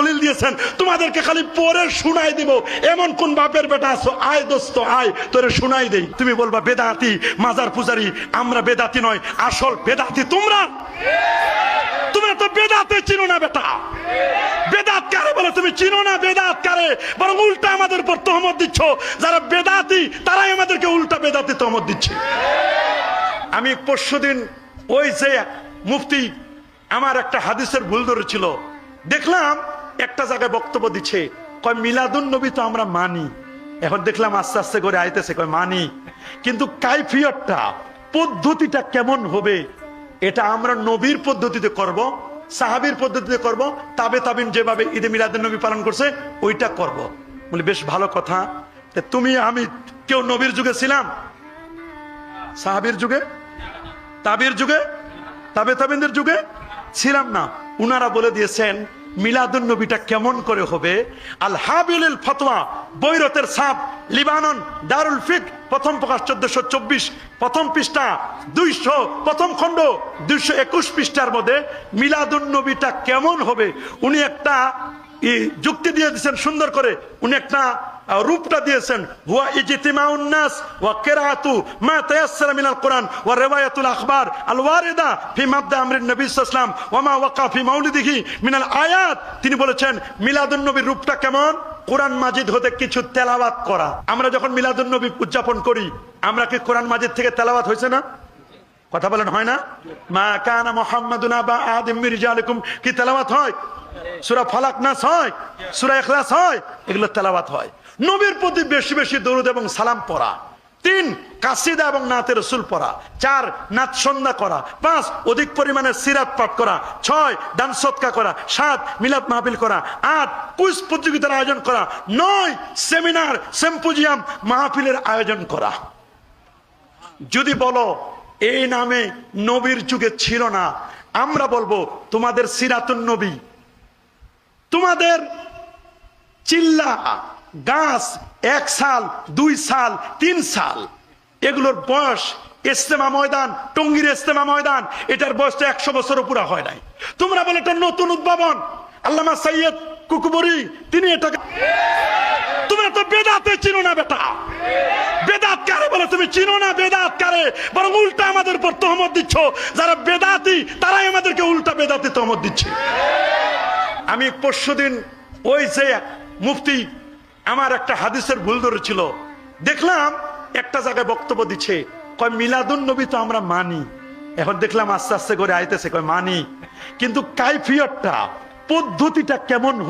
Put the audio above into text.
দলিল দিয়েছেন, তোমাদেরকে খালি পড়ে শুনাই দিব। এমন কোন বাপের বেটা আছো, আয় দোস্ত আয় তোরে শুনাই দেই। তুমি বলবা বেদাতি, মাজার পূজারি। আমরা বেদাতি নয়, আসল বেদাতি তোমরা। তোমরা তো বেদাতে চিনো না বেটা। বেদাত কারে বলে তুমি চিনো না, বেদাত কারে, বরং উল্টা আমাদের উপর তহমত দিচ্ছ। যারা বেদাতি তারাই আমাদেরকে উল্টা বেদাতি তহমত দিচ্ছে। আমি পরশুদিন ওই যে মুফতি আমার একটা হাদিসের ভুল ধরেছিল, দেখলাম একটা জায়গায় বক্তব্য দিচ্ছে, কয় মিলাদুন নবী তো আমরা মানি। এখন দেখলাম আস্তে আস্তে করে আইতেছে, কয় মানি, কিন্তু কাইফিয়তটা, পদ্ধতিটা কেমন হবে, এটা আমরা নবীর পদ্ধতিতে করব, সাহাবীর পদ্ধতিতে করব, তাবে তাবিন যেভাবে ঈদে মিলাদুন নবী পালন করছে ওইটা করব। বলে বেশ ভালো কথা। তুমি আমি কেউ নবীর যুগে ছিলাম? সাহাবীর যুগে, তাবির যুগে, তাবে তাবিনদের যুগে ছিলাম না। উনারা বলে দিয়েছেন মিলাদুন নবীটা কেমন করে হবে। আল হাবিলুল ফতোয়া, বৈরতের সাপ, লিবানন, দারুল ফিক, প্রথম প্রকাশ 1424, প্রথম পৃষ্ঠা 200, প্রথম খণ্ড 221 পৃষ্ঠার মধ্যে মিলাদুন নবীটা কেমন হবে উনি একটা যুক্তি দিয়ে দিয়েছেন সুন্দর করে। উনি একটা রূপটা দিয়েছেন, হুয়া ইজতিমাউন নাস ওয়া কিরাআতু মা তায়াসসারা মিনাল কুরআন ওয়া রিওয়ায়াতুল আখবার আল ওয়ারিদা ফি মাবদা আমরিন নবী সাল্লাল্লাহু আলাইহি ওয়াসাল্লাম ওয়া মা ওয়াকা ফি মাউলিদিহি মিনাল আয়াত। তিনি বলেছেন মিলাদুন নবীর রূপটা কেমন? কোরআন মাজিদ হতে কিছু তেলাওয়াত করা। আমরা যখন মিলাদুন নবী উদযাপন করি, আমরা কি কোরআন মাজিদ থেকে তেলাওয়াত হয়েছে না? কথা বলেন হয় না? মা কানা মুহাম্মাদুন আবা আহাদিম মির রিজালিকুম, কি তেলাওয়াত হয়? সূরা ফালাক নাস হয়, সূরা ইখলাস হয়, এগুলো তেলাওয়াত হয়। নবীর প্রতি বেশি বেশি দরুদ এবং সালাম পড়া। 3 কাসিদা এবং নাতে রাসূল পড়া। 4 নাত সন্ধ্যা করা। 5 অধিক পরিমাণে সিরাত পাঠ করা। 6 দান সদকা করা। 7 মিলাদ মাহফিল করা। 8 কুইজ প্রতিযোগিতার আয়োজন করা। 9 সেমিনার সিম্পোজিয়াম মাহফিলের আয়োজন করা। যদি বলো এই নামে নবীর যুগে ছিল না, আমরা বলবো তোমাদের সিরাতুন নবী, তোমাদের চিল্লা গাছ 1 সাল 2 সাল 3 সাল, এগুলোর বয়স, ইস্তেমা ময়দান, টঙ্গীর ইস্তেমা ময়দান, এটার বয়স তো 100 বছরও পুরা হয় নাই। তোমরা বলে এটা নতুন উদ্ভাবন, আল্লামা সৈয়দ কুকুবরি তিনি এটাকে। তোমরা তো বেদাতে চিনো না বেটা। বেদাত কারে বলে তুমি চিনো না, বেদাত কারে, বরং উল্টা আমাদের উপর তহমত দিচ্ছ। যারা বেদাতি তারাই আমাদেরকে উল্টা বেদাতি তহমত দিচ্ছে। আমি পরশুদিন ওই যে মুফতি আমার একটা হাদিসের ভুল ধরেছিল, দেখলাম একটা জায়গায় বক্তব্য দিচ্ছে, কয় মিলাদুন নবী তো আমরা মানি। এখন দেখলাম আস্তে আস্তে করে আইতেছে, কয় মানি, কিন্তু কাইফিয়তটা, পদ্ধতিটা কেমন হবে।